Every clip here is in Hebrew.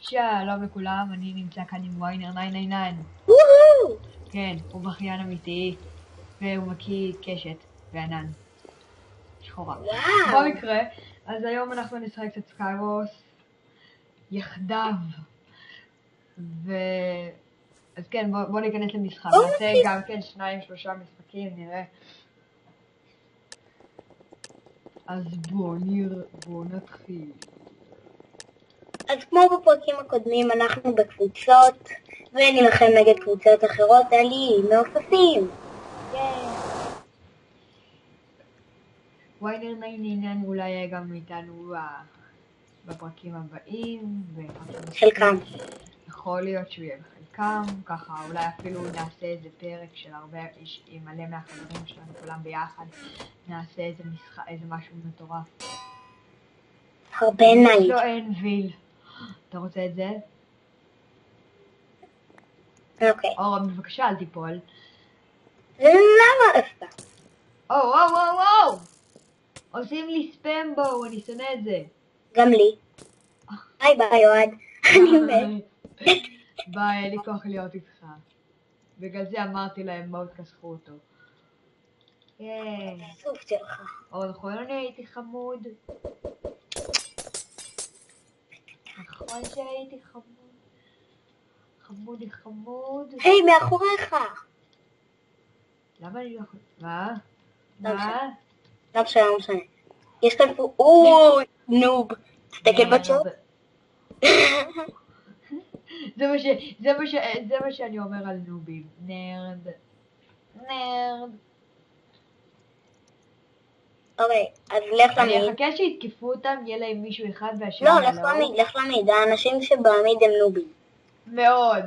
שלום לכולם, אני נמצא כאן עם ויינר 999. וואו! כן, הוא בכיין אמיתי, והוא מקיא קשת וענן. שחורה. וואו! במקרה, אז היום אנחנו נשחק קצת סקיירוס יחדיו. אז כן, בוא ניכנס למשחק. נעשה גם כן 2-3 משחקים, נראה. אז בוא נתחיל. אז כמו בפרקים הקודמים, אנחנו בקבוצות, ונלחם נגד קבוצות אחרות על איים מעופפים. ויינר 999 אולי יהיה גם איתנו בפרקים הבאים. חלקם. יכול להיות שהוא יהיה בחלקם, ככה אולי אפילו נעשה איזה פרק של הרבה, עם מלא מהחברים שלנו כולם ביחד, נעשה איזה משהו מטורף. הרבה נעים. יש לו אנביל. אתה רוצה את זה? אוקיי. אור, בבקשה אל תיפול. למה אף פעם? וואו! עושים לי ספאם בו, אני שונא את זה. גם לי. ביי אוהד. אני מת. ביי, אין לי כוח להיות איתך. בגלל זה אמרתי להם בואו תכסחו אותו. סוף שלך. נכון, אני הייתי חמוד. נכון שהייתי חמוד. חמוד. היי, מאחוריך. למה אני לא יכול... מה? לא מה? משנה. יש כאן פה... אוי, נוב. תסתכל בצ'אט. זה מה שאני אומר על נובים. נרד. אוקיי, אז לך אני למיד. אחכה שיתקפו אותם, יהיה להם מישהו אחד והשני לא, לך למיד. האנשים שבעמיד הם נובים. מאוד.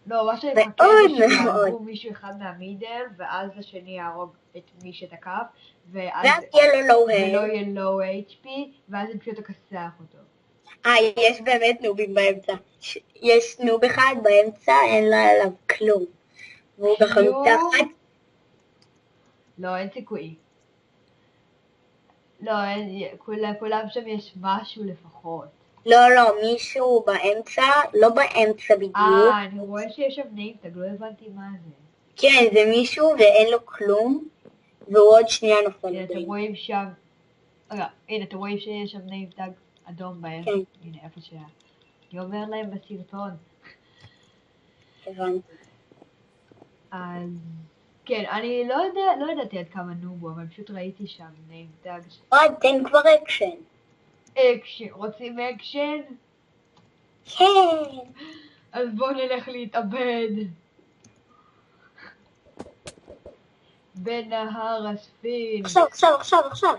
לא, מה שאני מחכה זה שיעברו מישהו אחד מהמידל, ואז השני יהרוג את מי שתקף, ואז יהיה לו ולא יהיה לו HP, ואז הם פשוט תכסח אותו. יש באמת נובים באמצע. יש נוב אחד באמצע, אין לו עליו כלום. והוא ככה מתחת. לא, אין סיכוי. לא, כולם שם יש משהו לפחות. לא, מישהו באמצע, לא באמצע בדיוק. אני רואה שיש שם ניימטג, לא הבנתי מה זה. כן, זה מישהו ואין לו כלום, והוא עוד שנייה נופל. הנה, אתם רואים שם, הנה, אתם רואים שיש שם ניימטג אדום בהם. כן. הנה, איפה שהיה. אני אומר להם בסרטון. הבנתי. אז כן, אני לא ידעתי עד כמה נובו, אבל פשוט ראיתי שם ניימטג. תן כבר אקשן. רוצים אקשן? כן. אז בואו נלך להתאבד. בנהר הספין. עכשיו.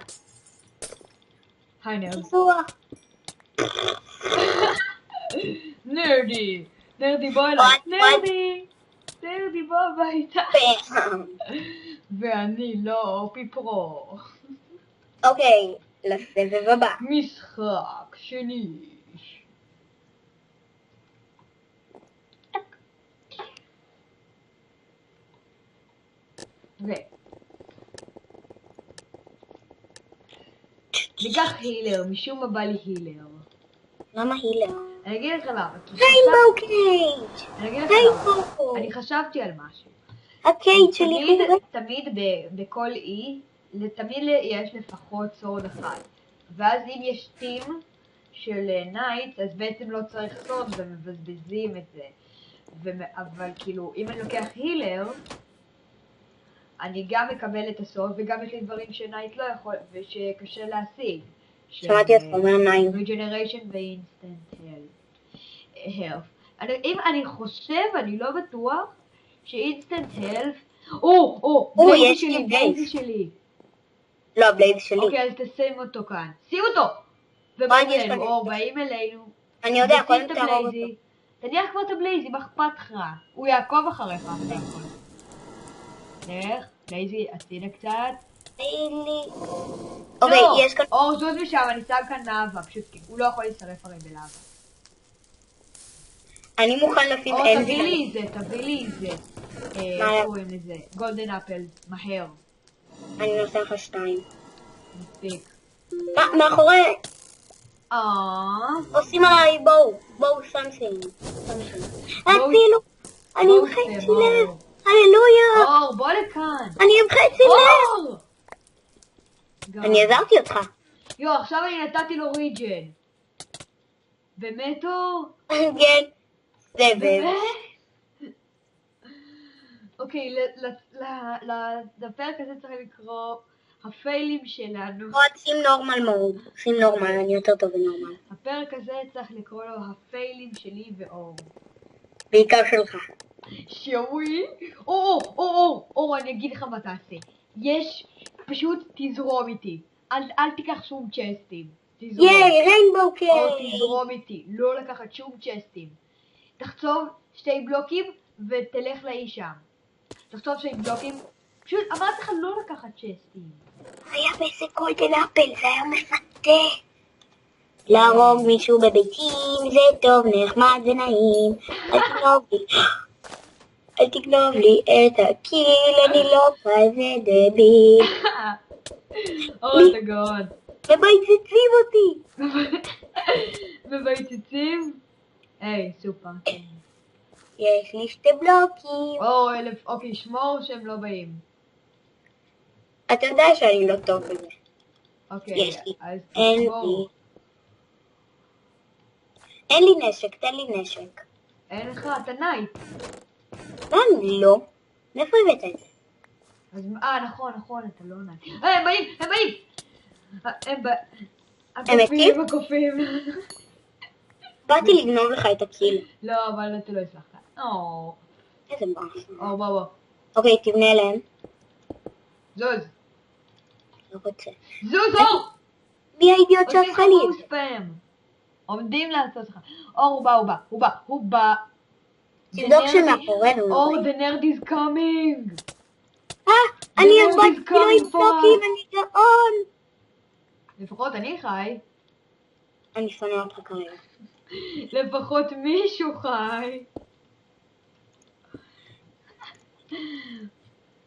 היי נרד. פיזוח. נרדי בוא אליי. נרדי בוא הביתה. ואני לא פיפרו. אוקיי, לסבב הבא. משחק שני. ניקח הילר, משום מה בא לי הילר. למה הילר? אני אגיד לך למה. ריינבו קייג'. אני אגיד לך למה. אני חשבתי על משהו. הקייג' שלי הוא... תמיד בכל אי, תמיד יש לפחות סורד אחד. ואז אם יש טים של נייט, אז בעצם לא צריך סורד ומבזבזים את זה. אבל כאילו, אם אני לוקח הילר, אני גם מקבל את הסוד, וגם יש לי דברים שנייט לא יכול, ושקשה להשיג. שמעתי אותך אומר ניין. Regeneration ו-Instant Health. אם אני חושב, אני לא בטוח, ש-Instant Health... בלייזי שלי. לא, בלייז שלי. אוקיי, אז תשים אותו כאן. שים אותו! ובאים אלינו, באים אלינו. אני יודע, קודם תהרוג אותו. תניח כבר את הבלייזי, מה אכפת לך? הוא יעקוב אחריך. לך, בלייזי, הצידה קצת. אוקיי, יש כאן... אור, זוז משם, אני שם כאן נאווה, פשוט הוא לא יכול להצטרף הרי בלאווה. אני מוכן לשים אנבי. תביא לי את זה. איך קוראים לזה? גולדן אפל, מהר. אני נוסע לך 2. מספיק. מאחורי... עושים עליי בואו סמסינג. הצילו, אני עם חצי לב. הללויה. אור, בוא לכאן. אני עם חצי לב. אור! אני עזרתי אותך. עכשיו אני נתתי לו ריג'ן. באמת אור? כן. סבב. אוקיי, לפרק הזה צריך לקרוא הפיילים שלנו. שים נורמל מוד. שים נורמל, אני יותר טוב בנורמל. הפרק הזה צריך לקרוא לו הפיילים שלי ואור. בעיקר שלך. שווי? אור, אני אגיד לך מה תעשה. פשוט תזרום איתי. אל תיקח שום צ'סטים. ייי, ריינבו קיי. תזרום איתי, לא לקחת שום צ'סטים. תחצוב 2 בלוקים ותלך לאי שם. תחצוב 2 בלוקים. פשוט אמרתי לך לא לקחת צ'סטים. היה באיזה גולדן אפל, זה היה מפתה. להרוג מישהו בביתים, זה טוב, נחמד ונעים. אל תגנוב לי את הקיל, אני לא כזה דביל. אתה גאון. מבייצצים אותי. מבייצצים? היי, סופר. יש לי 2 בלוקים. אוקיי, שמור שהם לא באים. אתה יודע שאני לא טוב בזה. אוקיי, אז תשמור. אין לי נשק, תן לי נשק. אין לך, אתה נייט. לא. מאיפה הבאת את זה? נכון, אתה לא נייט. הם באים! הם מתים? הקופים. באתי לגנוב לך את הקיל. לא, אבל אתה לא הצלחת. איזה באס. בוא. אוקיי, תבנה אליהם. זוז. לא רוצה. זוז! מי האידיוט שעשה לי את זה? ספאם. עומדים לעשות לך. הוא בא. תבדוק שמאחורינו. אור, the nerd is coming. אני 4 קילו עם בלוקים, אני גאון. לפחות אני חי. אני שונא אותך כרגע. לפחות מישהו חי.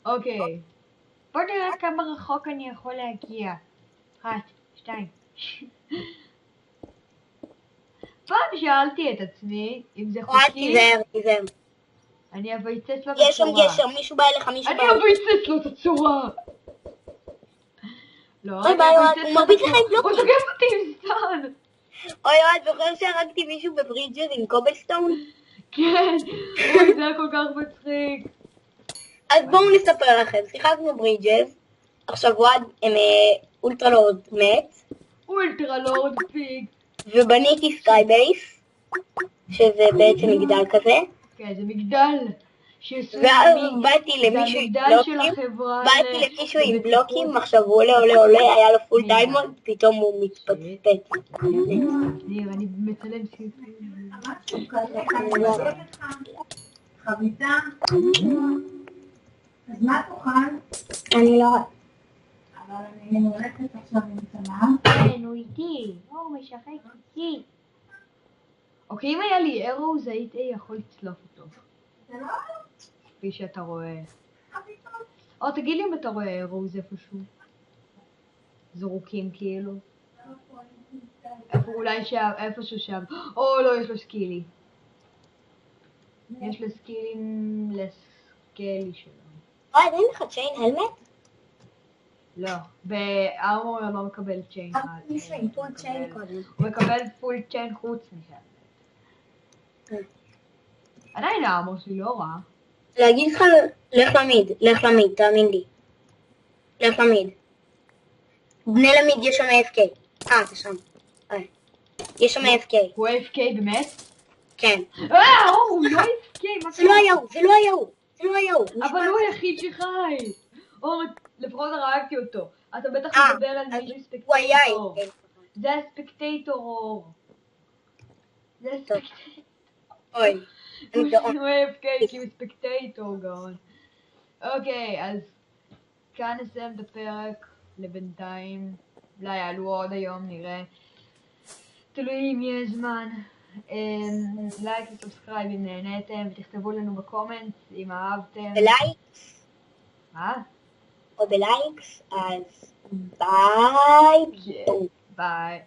אוקיי. בוא נראה כמה רחוק אני יכול להגיע. 1, 2. פעם שאלתי את עצמי אם זה חוקי. תיזהר. אני אבייצץ לו את יש שם הצורה. גשר, מישהו בא אליך, אני אבייצץ לו את הצורה. לא, אוי ביי, הוא מרביץ לך עם הוא בלוקים. תוקף אותי עם סטן. אוי, זוכר שהרגתי מישהו בברידג'ס עם קובלסטון? כן, אוי, זה היה כל כך מצחיק. אז בואו נספר לכם, שיחקנו ברידג'ס, עכשיו וואד אולטרה לורד מת, אולטרה לורד פיג. ובניתי סקאי בייס, שזה בעצם מגדל כזה, כן, זה מגדל. ואז באתי למישהו עם בלוקים, עכשיו הוא עולה, היה לו פול דיימונד, פתאום הוא מתפצפץ. ניר, אני מצלם סרטון. חביתה? אז מה תאכל? אני לא רואה. אבל אני הולכת עכשיו עם תמר. כן, הוא איתי. הוא משחק איתי. אוקיי, אם היה לי ארוז, הייתי יכול לצלוף אותו. זה לא... כפי שאתה רואה. חביתות. תגיד לי אם אתה רואה ארוז איפשהו. זרוקים כאילו. אולי שם, איפשהו שם. לא, יש לו סקילי. יש לו סקילים לסקלי שלו. אין לך צ'יין הלמט? לא, בארמור לא מקבל צ'יין. מישהו עם פול צ'יין קודם. הוא מקבל פול צ'יין חוץ משם. עדיין הארמור שלי לא רע. להגיד לך, לך למיד, תאמין לי. לך למיד. בני למיד יש שם AFK. אתה שם. יש שם AFK. הוא AFK באמת? כן. הוא לא AFK, מה זה לא היה הוא. אבל הוא היחיד שחי. לפחות הרגתי אותו. אתה בטח מדבר על מישהו ספקטייטור. הוא היה AFK. זה הספקטייטור. זה הספקטייטור. אוי. הוא AFK כי הוא ספקטייטור גאון. אוקיי, אז כאן נסיים את הפרק לבינתיים. אולי יעלו עוד היום, נראה. תלוי אם יהיה זמן. לייק וסובסקרייב אם נהניתם, ותכתבו לנו בקומנט אם אהבתם. בלייקס? מה? או בלייקס, אז ביי. ביי.